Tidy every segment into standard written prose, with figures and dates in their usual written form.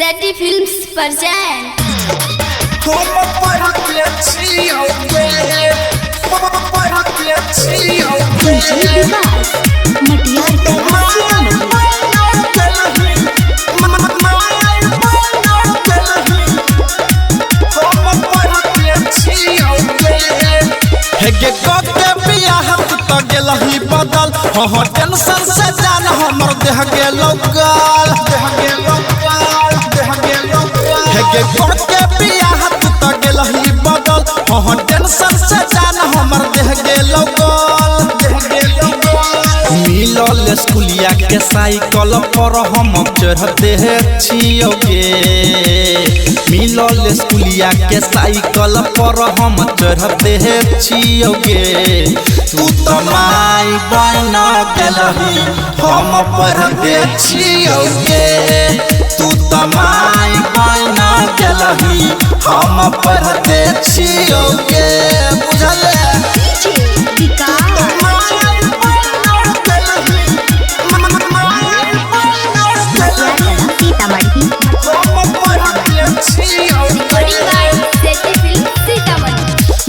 सेटी films present बदल हाँ टेंशन से जान हमर देह गेलो गाल हेगे करके बियाह तू त गेलही बदल हाँ टेंशन से जान हमर देह गेलो गाल मिलल स्कूलिया के साइकिल पर हम चढ़ते छियोगे मिलल स्कूलिया के साइकिल पर हम चढ़ते छियोगे तू तो माई बन गेलही हम पढ़ते छियोगे तू तो माई बन गेलही हम पढ़ते छियोगे बुझले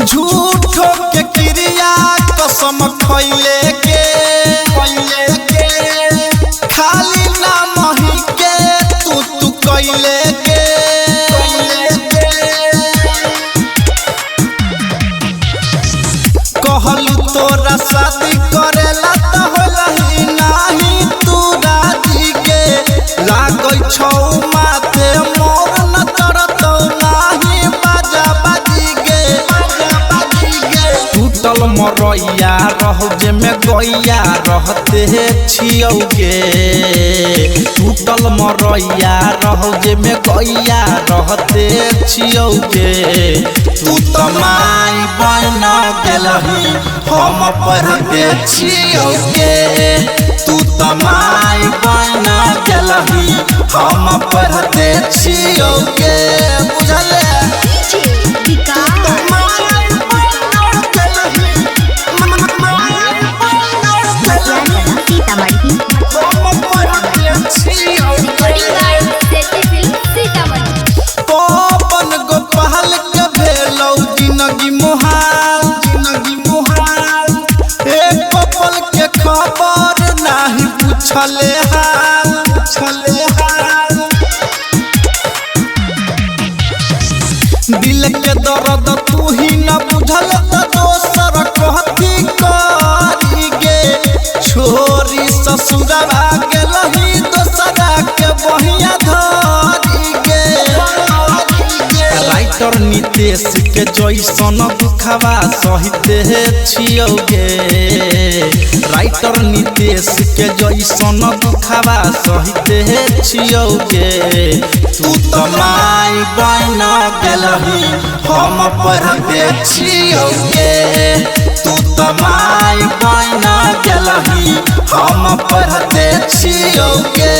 झूठो के क्रिया कसम खैले के खाली नाम ही के तू कैले के कहलू तोरा शादी करेला त होलही नाही तू राजी के लागै छौ माते मोर न तरतौ नाही बाजा बाजी गे टूटल मरैया रहौ जे में गैया रहते छियोगे टूटल मरैया रहौ जे में गैया रहते छियोगे तू तो माई बन गेलही हम पढ़ते छियोगे तू तो माई बन गेलही हम पढ़ते छियोगे बुझले जिंदगी मुहाल एक पल के खबर नहीं पूछले हाल दिल के दर्द तू ही न बुझल त दोसर कहती करी गे छोरी ससुरवा गेलही दोसरा के बहिया धरी गे राइटर नितेश के जैसन दुखवा सहिते छियोगे राइटर नितेश के जैसन दुखवा सहिते छियोगे तू तो माई बन गेलही हम पढ़ते छियोगे तू तो माई बन गेलही हम पढ़ते छियोगे।